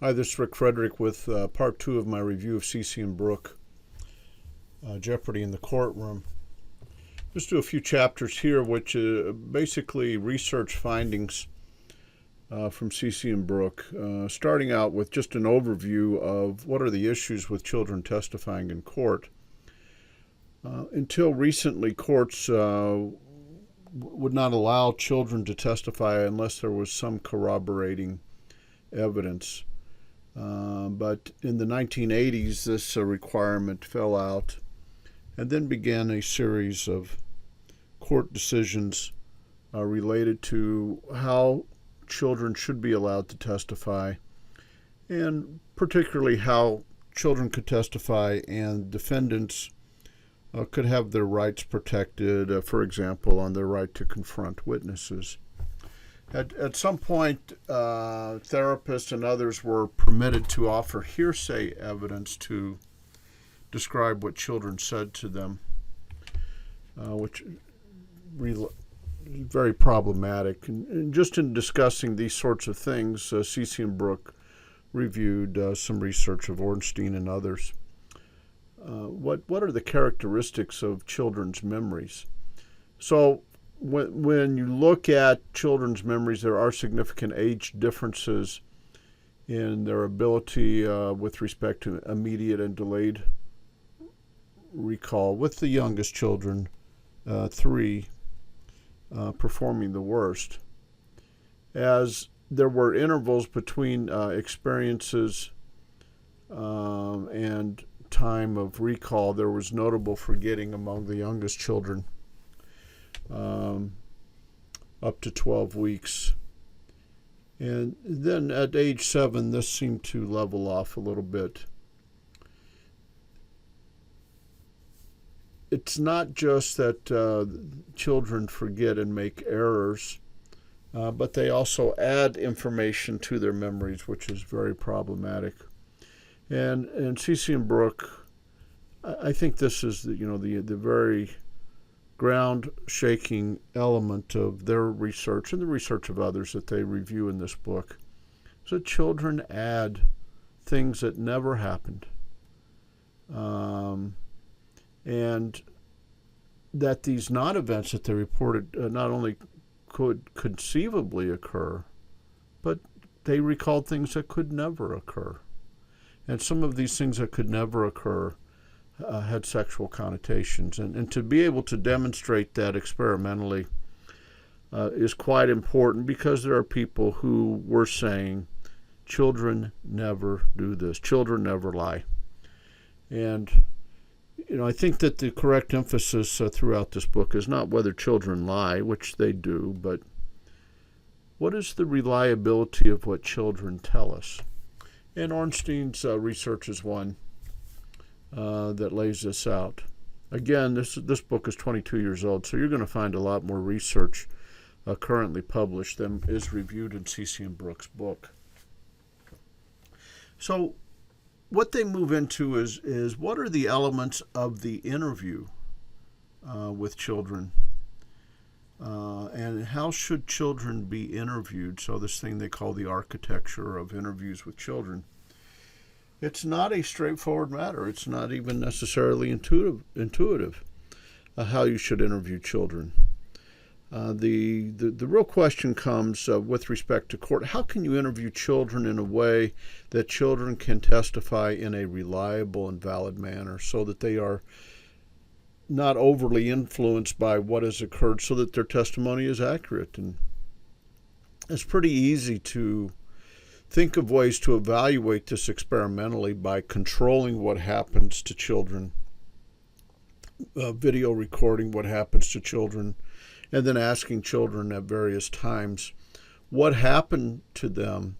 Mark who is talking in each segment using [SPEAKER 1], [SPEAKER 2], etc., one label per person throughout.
[SPEAKER 1] Hi, this is Rick Frederick with part two of my review of Ceci and Bruck, Jeopardy in the Courtroom. Just do a few chapters here, which basically research findings from Ceci and Bruck, starting out with just an overview of what are the issues with children testifying in court. Until recently, courts would not allow children to testify unless there was some corroborating evidence. But in the 1980s, this requirement fell out, and then began a series of court decisions related to how children should be allowed to testify, and particularly how children could testify and defendants could have their rights protected, for example, on their right to confront witnesses. At some point, therapists and others were permitted to offer hearsay evidence to describe what children said to them, which is very problematic. And just in discussing these sorts of things, Ceci and Bruck reviewed some research of Ornstein and others. What are the characteristics of children's memories? So, when you look at children's memories, there are significant age differences in their ability with respect to immediate and delayed recall, with the youngest children, 3, performing the worst. As there were intervals between experiences and time of recall, there was notable forgetting among the youngest children. Up to 12 weeks. And then at age 7, this seemed to level off a little bit. It's not just that children forget and make errors, but they also add information to their memories, which is very problematic. And Ceci and Bruck, I think this is the very ground-shaking element of their research and the research of others that they review in this book. So children add things that never happened, and that these non-events that they reported not only could conceivably occur, but they recalled things that could never occur. And some of these things that could never occur had sexual connotations. And to be able to demonstrate that experimentally is quite important, because there are people who were saying, children never do this, children never lie. And I think that the correct emphasis throughout this book is not whether children lie, which they do, but what is the reliability of what children tell us. And Ornstein's research is one that lays this out. Again, this book is 22 years old, so you're going to find a lot more research currently published than is reviewed in Ceci and Bruck's book. So what they move into is what are the elements of the interview with children, and how should children be interviewed? So this thing they call the architecture of interviews with children. It's not a straightforward matter. It's not even necessarily intuitive how you should interview children. The real question comes with respect to court. How can you interview children in a way that children can testify in a reliable and valid manner, so that they are not overly influenced by what has occurred, so that their testimony is accurate? And it's pretty easy to think of ways to evaluate this experimentally by controlling what happens to children, video recording what happens to children, and then asking children at various times what happened to them,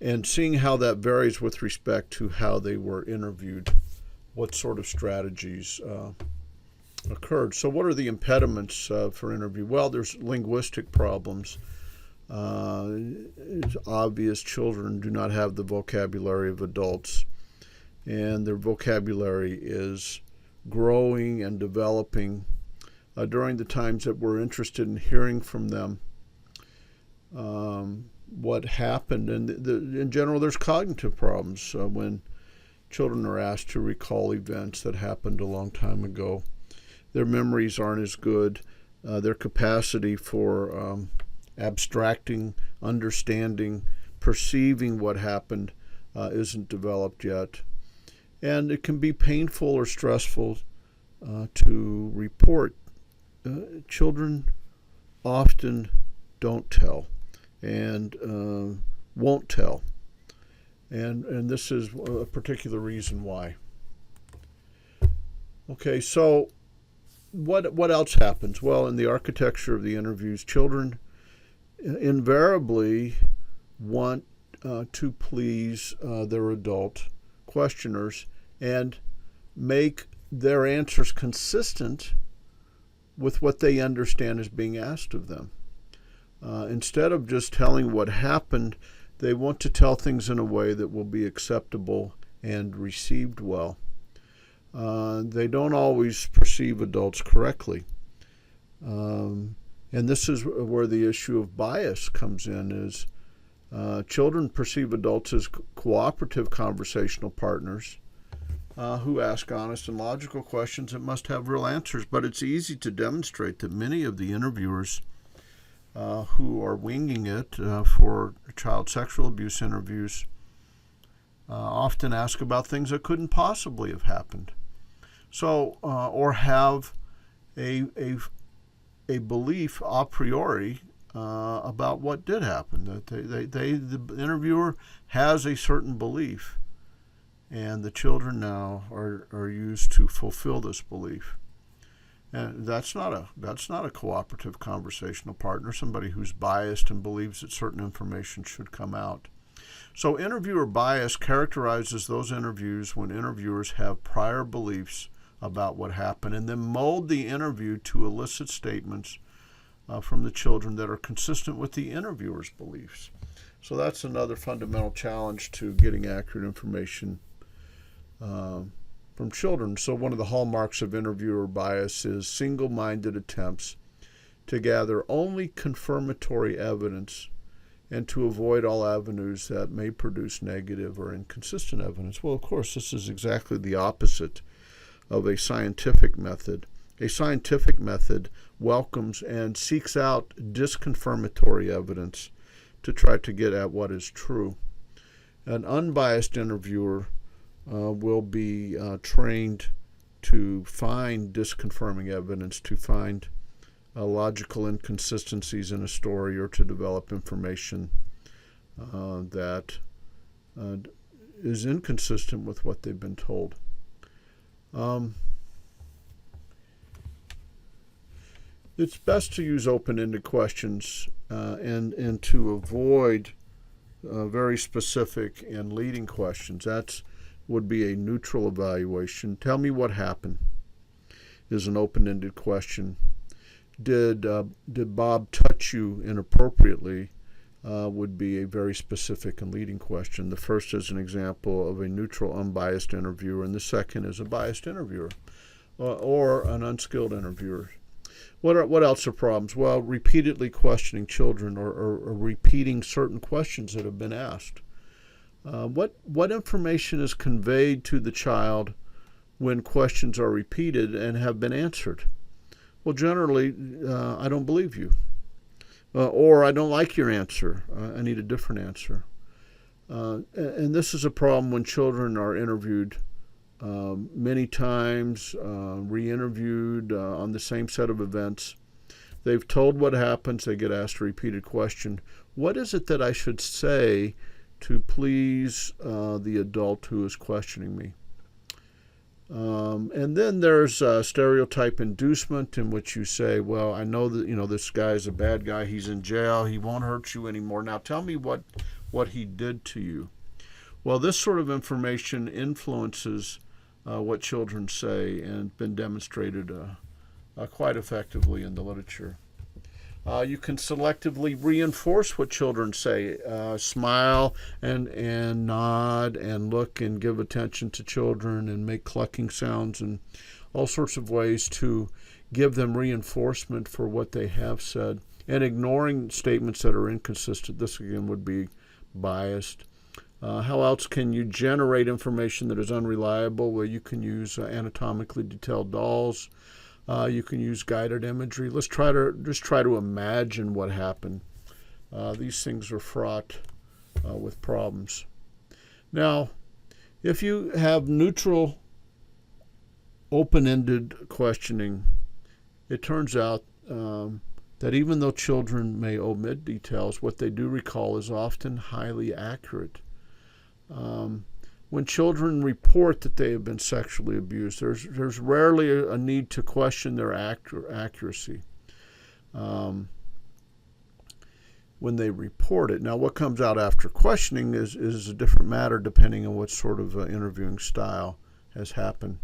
[SPEAKER 1] and seeing how that varies with respect to how they were interviewed, what sort of strategies occurred. So what are the impediments for interview? Well, there's linguistic problems. It's obvious children do not have the vocabulary of adults, and their vocabulary is growing and developing during the times that we're interested in hearing from them. what happened. And in general, there's cognitive problems when children are asked to recall events that happened a long time ago. Their memories aren't as good. Their capacity for abstracting, understanding, perceiving what happened isn't developed yet. And it can be painful or stressful to report. Children often don't tell and won't tell. And this is a particular reason why. Okay, so what else happens? Well, in the architecture of the interviews, children invariably want to please their adult questioners and make their answers consistent with what they understand is being asked of them. Instead of just telling what happened, they want to tell things in a way that will be acceptable and received well. They don't always perceive adults correctly. And this is where the issue of bias comes in, is children perceive adults as cooperative conversational partners who ask honest and logical questions that must have real answers. But it's easy to demonstrate that many of the interviewers who are winging it for child sexual abuse interviews often ask about things that couldn't possibly have happened. So, or have a belief a priori about what did happen. That the interviewer has a certain belief, and the children now are used to fulfill this belief. And that's not a cooperative conversational partner, somebody who's biased and believes that certain information should come out. So interviewer bias characterizes those interviews when interviewers have prior beliefs about what happened and then mold the interview to elicit statements from the children that are consistent with the interviewer's beliefs. So that's another fundamental challenge to getting accurate information from children. So one of the hallmarks of interviewer bias is single-minded attempts to gather only confirmatory evidence and to avoid all avenues that may produce negative or inconsistent evidence. Well, of course, this is exactly the opposite of a scientific method. A scientific method welcomes and seeks out disconfirmatory evidence to try to get at what is true. An unbiased interviewer will be trained to find disconfirming evidence, to find logical inconsistencies in a story, or to develop information that is inconsistent with what they've been told. It's best to use open-ended questions and to avoid very specific and leading questions. That would be a neutral evaluation. Tell me what happened is an open-ended question. Did Bob touch you inappropriately would be a very specific and leading question. The first is an example of a neutral, unbiased interviewer, and the second is a biased interviewer or an unskilled interviewer. What else are problems? Well, repeatedly questioning children or repeating certain questions that have been asked. What information is conveyed to the child when questions are repeated and have been answered? Well, generally, I don't believe you. Or I don't like your answer. I need a different answer. And this is a problem when children are interviewed many times, re-interviewed on the same set of events. They've told what happens. They get asked a repeated question. What is it that I should say to please the adult who is questioning me? And then there's stereotype inducement, in which you say, well, I know that this guy's a bad guy. He's in jail. He won't hurt you anymore. Now tell me what he did to you. Well, this sort of information influences what children say and been demonstrated quite effectively in the literature. You can selectively reinforce what children say. Smile and nod and look and give attention to children and make clucking sounds and all sorts of ways to give them reinforcement for what they have said. and ignoring statements that are inconsistent. This again would be biased. How else can you generate information that is unreliable? Well, you can use anatomically detailed dolls. You can use guided imagery. Let's try to imagine what happened. These things are fraught with problems. Now, if you have neutral, open-ended questioning, it turns out that even though children may omit details, what they do recall is often highly accurate. When children report that they have been sexually abused, there's rarely a need to question their accuracy when they report it. Now, what comes out after questioning is a different matter depending on what sort of interviewing style has happened.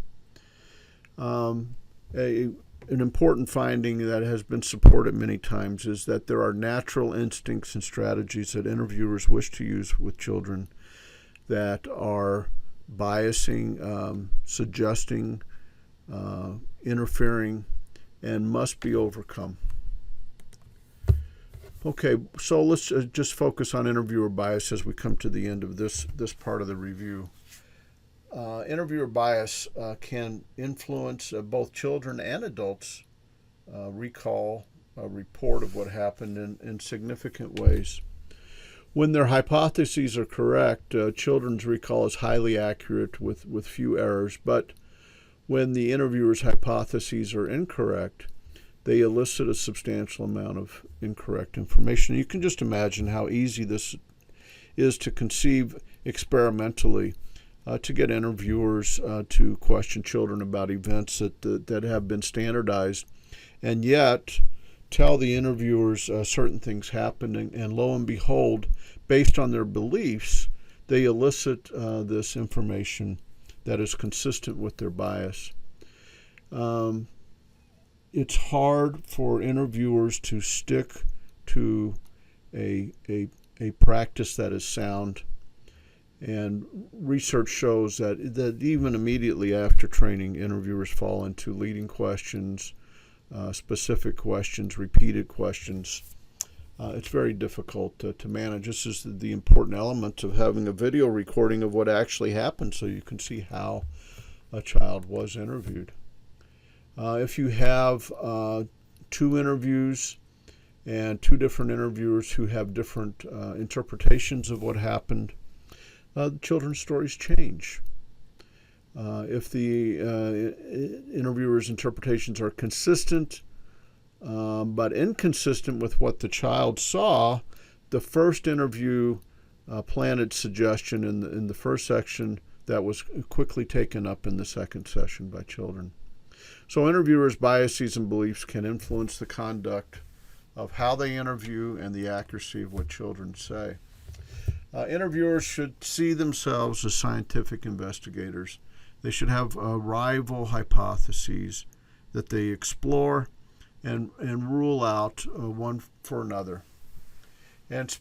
[SPEAKER 1] An important finding that has been supported many times is that there are natural instincts and strategies that interviewers wish to use with children that are biasing, suggesting, interfering, and must be overcome. Okay, so let's just focus on interviewer bias as we come to the end of this part of the review. Interviewer bias can influence both children and adults recall a report of what happened in significant ways. When their hypotheses are correct, children's recall is highly accurate with few errors, but when the interviewer's hypotheses are incorrect, they elicit a substantial amount of incorrect information. You can just imagine how easy this is to conceive experimentally to get interviewers to question children about events that have been standardized, and yet tell the interviewers certain things happened, and lo and behold, based on their beliefs, they elicit this information that is consistent with their bias. It's hard for interviewers to stick to a practice that is sound, and research shows that even immediately after training, interviewers fall into leading questions, specific questions, repeated questions. It's very difficult to manage. This is the important element of having a video recording of what actually happened so you can see how a child was interviewed. If you have two interviews and two different interviewers who have different interpretations of what happened, children's stories change. If the interviewer's interpretations are consistent but inconsistent with what the child saw, the first interview planted suggestion in the first section that was quickly taken up in the second session by children. So interviewers' biases and beliefs can influence the conduct of how they interview and the accuracy of what children say. Interviewers should see themselves as scientific investigators. They should have rival hypotheses that they explore and rule out one for another. And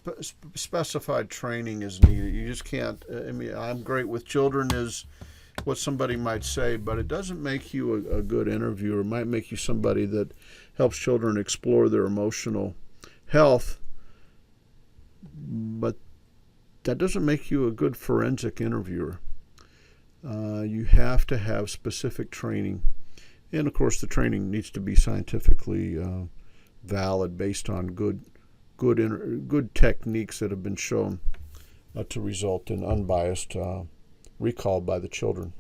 [SPEAKER 1] specified training is needed. You just can't, I'm great with children is what somebody might say, but it doesn't make you a good interviewer. It might make you somebody that helps children explore their emotional health, but that doesn't make you a good forensic interviewer. You have to have specific training. And of course, the training needs to be scientifically valid, based on good techniques that have been shown to result in unbiased recall by the children.